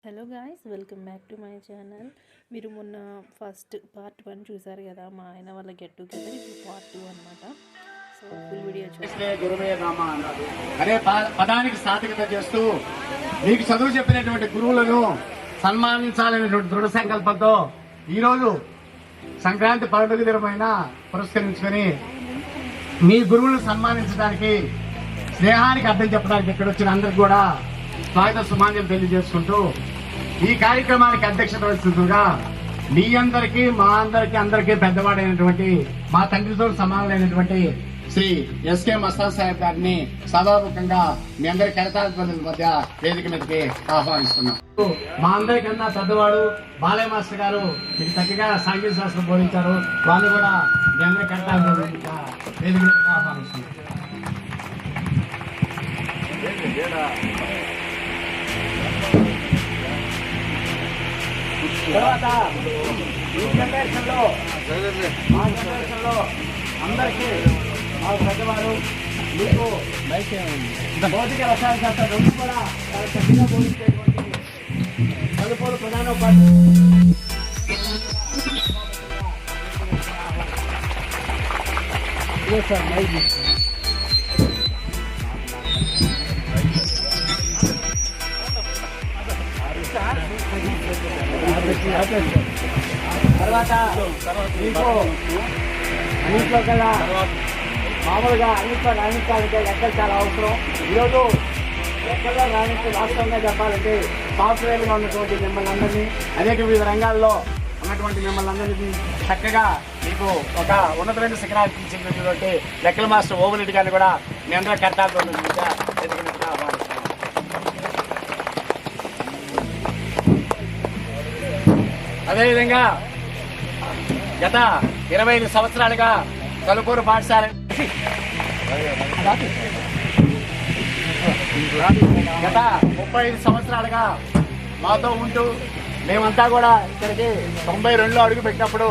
Hello guys, welcome back to my channel. మీరు మొన్న first part 1 చూసారు కదా, మా ఆయన వాళ్ళ గెట్ టుగెదర్. ఇప్పుడు పార్ట్ 2 అనమాట. సో ఫుల్ వీడియో అనే పదానికి సార్థకత చేస్తూ మీకు చదువు చెప్పినటువంటి గురువులను సన్మానించాలనేటువంటి దృఢ సంకల్పంతో ఈరోజు సంక్రాంతి పండుగ దినమైన పురస్కరించుకొని మీ గురువులను సన్మానించడానికి, స్నేహానికి అర్థం చెప్పడానికి ఇక్కడ వచ్చిన అందరికి కూడా స్వాగత సుమాంజలు తెలియజేసుకుంటూ ఈ కార్యక్రమానికి అధ్యక్షత వహిస్తుండగా మీ అందరికీ, మా అందరికీ పెద్దవాడైనటువంటి, మా తండ్రితో సమానమైనటువంటి శ్రీ ఎస్కే మస్తాన్ సాహెబ్ గారిని సభాముఖంగా మీ అందరి కరతాళ మధ్య వేదిక మీదకి ఆహ్వానిస్తున్నాం. మా అందరికన్నా పెద్దవాడు బాలయ్య మాస్టర్ గారు మీకు చక్కగా సాంఘిక శాస్త్రం బోధించారు. వాళ్ళు కూడా మీ అందరి కరతాళ వేదిక మీదకి ఆహ్వానిస్తున్నాం. తర్వాత ఈ జనరేషన్లో మా జనరేషన్లో అందరికీ మా పెద్దవారు మీకు భౌతిక రసాయన శాస్త్రం రెండు కూడా చాలా చక్కగా బోధించేటువంటి కలుపులు ప్రధానోపాధ్యాయులు తర్వాత మీకు అన్నింట్లో కల్లా మామూలుగా అన్నింట్లో రాణించాలంటే లెక్కలు చాలా అవసరం. ఈరోజు లెక్కల్లో రాష్ట్రంగా చెప్పాలంటే సాఫ్ట్వేర్గా ఉన్నటువంటి మిమ్మల్ని అందరినీ, అనేక వివిధ రంగాల్లో ఉన్నటువంటి మిమ్మల్ని అందరినీ చక్కగా మీకు ఒక ఉన్నతమైన శిఖరాలు తీర్చినటువంటి లెక్కల మాస్టర్ ఓవరెడ్డి గారిని కూడా మీ అందరూ కర్తాలతో అదేవిధంగా గత 25 సంవత్సరాలుగా కలుపూరు పాఠశాల గత 35 సంవత్సరాలుగా మాతో ఉంటూ మేమంతా కూడా ఇక్కడికి 92లో అడుగు పెట్టినప్పుడు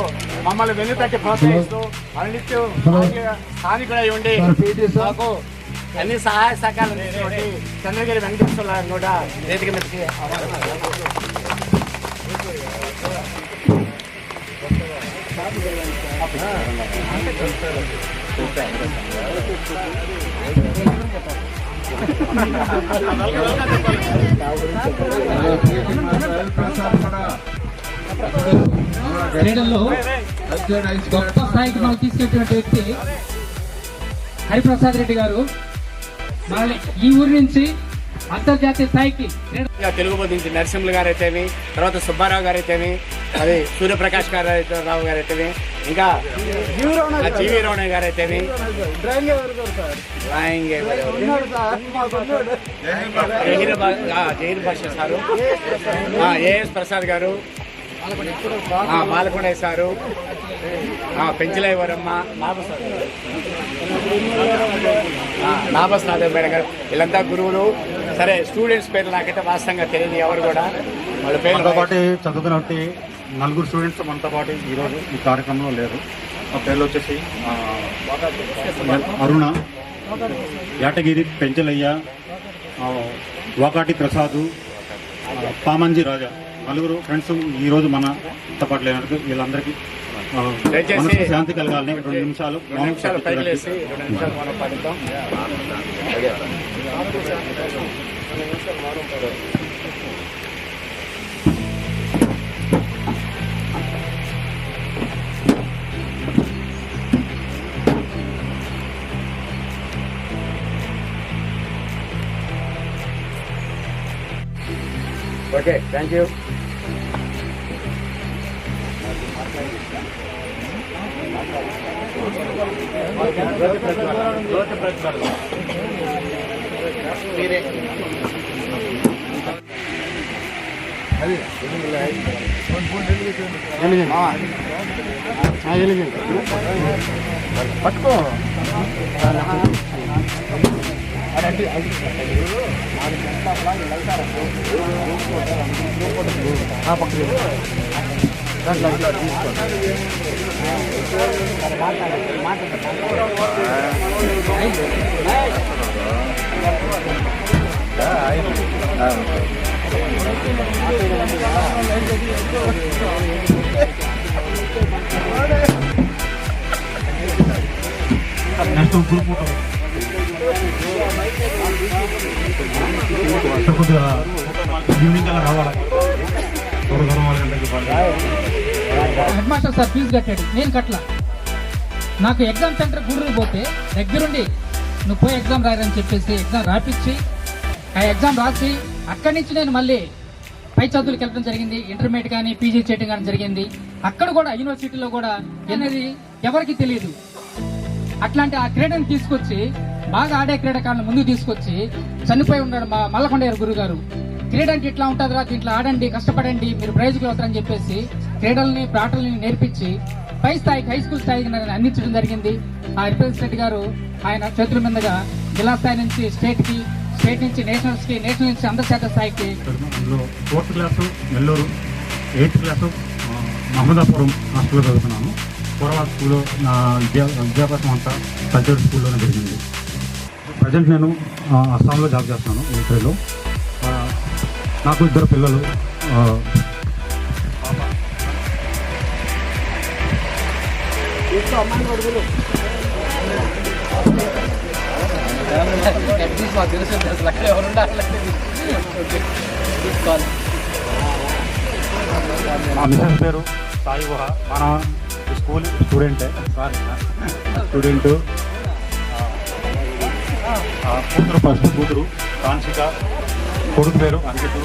మమ్మల్ని వెన్నుతట్టి ప్రోత్సహిస్తూ అన్నిటి స్థానికుడై ఉండి మాకు అన్ని సహాయ సహకారాలు తీసుకుంటే చంద్రగిరి వెంకటేశ్వర కూడా వేదిక మీదకి క్రీడల్లో గొప్ప స్థాయికి మనం తీసుకెళ్తున్న వ్యక్తి హరిప్రసాద్ రెడ్డి గారు మనల్ని ఈ ఊరి నుంచి అంతర్జాతీయ స్థాయికి తెలుగు బోధించి నరసింహులు గారు అయితేమి, తర్వాత సుబ్బారావు గారు అయితేమి, అది సూర్యప్రకాష్ రావు గారు అయితేమి, ఇంకా జీవి రమణ గారు అయితేమి, జైన్ భాష సారు, ఏఎస్ ప్రసాద్ గారు, మాలకొండ సారు, పెంచలేవరమ్మ, నాభసాదేవ్ మేడం గారు, వీళ్ళంతా గురువులు. సరే, స్టూడెంట్స్ పేర్లు నాకైతే వాస్తవంగా తెలియదు ఎవరు కూడా. వాళ్ళ పేర్లతో పాటు చదువుకున్నట్టు 4 స్టూడెంట్స్ మనతో పాటు ఈరోజు ఈ కార్యక్రమంలో లేరు. ఆ పేర్లు వచ్చేసి అరుణ, యాటగిరి పెంచలయ్య, వాకాటి ప్రసాదు, పామంజి రాజా, 4 ఫ్రెండ్స్ ఈరోజు మనతో పాటు లేనట్టు. వీళ్ళందరికీ శాంతి కలగాలని 2 నిమిషాలు ఓకే, థ్యాంక్ యూ. పట్టుకో నెక్స్ట్ గ్రూప్ కొద్దిగా ఈవినింగ్ అలా రావాలి. హెడ్ మాస్టర్ సార్ ఫీజు కట్టాడు, నేను కట్టలా. నాకు ఎగ్జామ్ సెంటర్ గుడికి పోతే దగ్గరుండి నువ్వు పోయి ఎగ్జామ్ రాయని చెప్పేసి ఎగ్జామ్ రాపిచ్చి ఆ ఎగ్జామ్ రాసి అక్కడి నుంచి నేను మళ్ళీ పై చదువులకు వెళ్ళడం జరిగింది. ఇంటర్మీడియట్ కానీ పీజీ చేయడం కానీ జరిగింది. అక్కడ కూడా యూనివర్సిటీలో కూడా అనేది ఎవరికి తెలియదు. అట్లాంటి ఆ క్రీడను తీసుకొచ్చి బాగా ఆడే క్రీడాకారులను ముందుకు తీసుకొచ్చి చనిపోయి ఉన్నాడు మా మల్లకొండ గురువు గారు. క్రీడ అంటే ఇట్లా ఉంటుందిరా, దీంట్లో ఆడండి, కష్టపడండి, మీరు ప్రైజ్కి అవుతారని చెప్పేసి క్రీడల్ని ఆటల్ని నేర్పించి పై స్థాయికి హై స్కూల్ స్థాయికి అందించడం జరిగింది. ఆ రిప్రజెంటేటివ్ గారు ఆయన చేతుల మీదుగా జిల్లా స్థాయి నుంచి స్టేట్ నుంచి నేషనల్స్ కి, నేషనల్ నుంచి అంతర్జాతీయ స్థాయికి. అందులో 4th class Nellore, 8th class Mohammadapuram హాస్టల్లో చదువుతున్నాను. పూర్వ స్కూల్లో నా విద్యాభ్యాసం అంతా సర్జరీ స్కూల్లోనే జరిగింది. ప్రజెంట్ నేను అస్సాంలో జాబ్ చేస్తాను మిలిటరీలో. నాకు 2 పిల్లలు. మా మిషన్ పేరు సాయి గుహ. మన స్కూల్ స్టూడెంట్ కూతురు, ఫస్ట్ కూతురు కాన్సిక, కొడుకు పేరు అంకితు.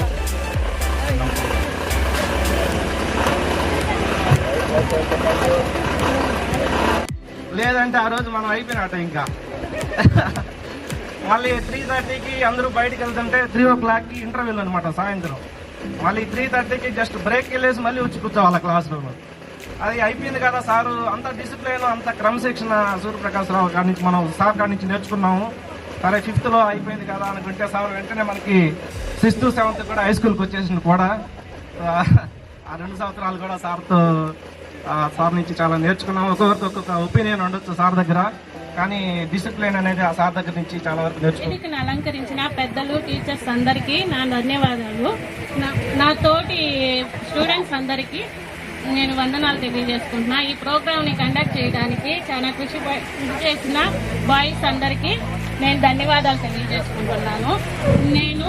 లేదంటే ఆ రోజు మనం అయిపోయినట్ట. ఇంకా మళ్ళీ 3:30కి అందరూ బయటకు వెళ్తుంటే 3 o'clockకి ఇంటర్వ్యూలు అనమాట సాయంత్రం. మళ్ళీ 3:30కి జస్ట్ బ్రేక్ వెళ్ళేసి మళ్ళీ వచ్చి కూర్చోవాలి క్లాస్ రూమ్. అది అయిపోయింది కదా సారు, అంత డిసిప్లిన్, అంత క్రమశిక్షణ సూర్యప్రకాశ్ రావు గారి నుంచి మనం సార్ గారి నుంచి నేర్చుకున్నాము. సరే 5th లో అయిపోయింది కదా అనుకుంటే సార్ వెంటనే మనకి 6th, 7th కూడా హై స్కూల్కి వచ్చేసింది కూడా. ఆ 2 సంవత్సరాలు కూడా సార్ నుంచి చాలా నేర్చుకున్నాం. ఒక్కొక్కరికి ఒక్కొక్క ఒపీనియన్ ఉండొచ్చు సార్ దగ్గర, కానీ డిసిప్లిన్ అనేది ఆ సార్ దగ్గర నుంచి చాలా వరకు నేర్చుకున్నాం. అలంకరించిన పెద్దలు, టీచర్స్ అందరికీ నా ధన్యవాదాలు. నా తోటి స్టూడెంట్స్ అందరికీ నేను వందనాలు తెలియజేసుకుంటున్నా. ఈ ప్రోగ్రామ్ని కండక్ట్ చేయడానికి చాలా కృషి చేసిన బాయ్స్ అందరికీ నేను ధన్యవాదాలు తెలియజేసుకుంటున్నాను. నేను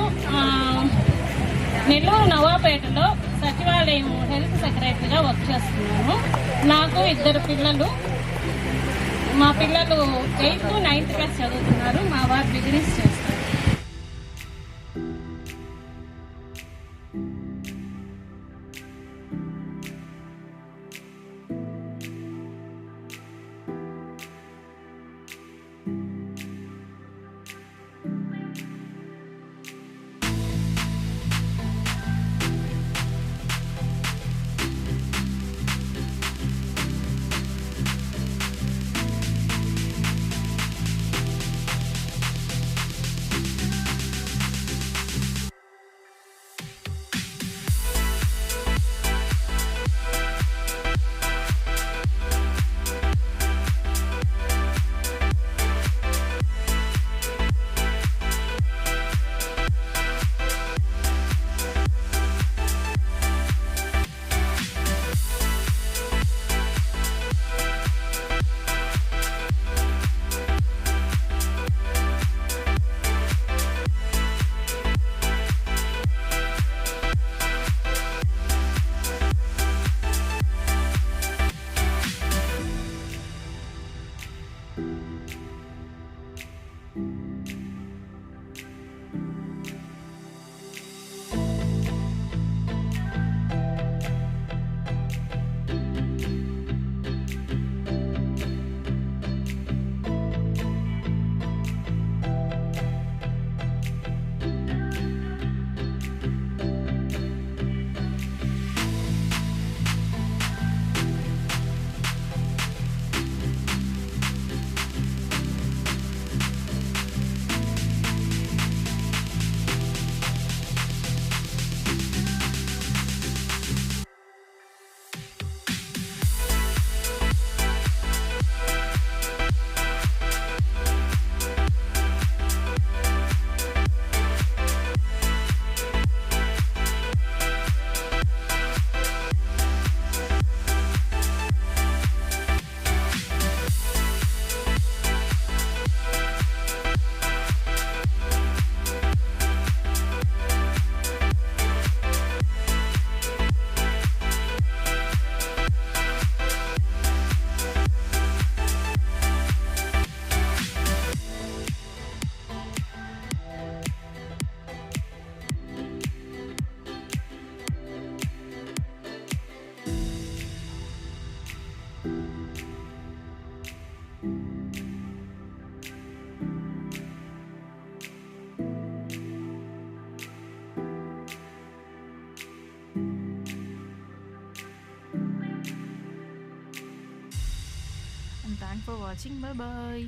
నెల్లూరు నవాపేటలో సచివాలయం హెల్త్ సెక్రటరీగా వర్క్ చేస్తున్నాను. నాకు 2 పిల్లలు. మా పిల్లలు 8th, 9th క్లాస్ చదువుతున్నారు. మా వారు బిజినెస్ చేస్తారు. వాచింగ్. బాయ్.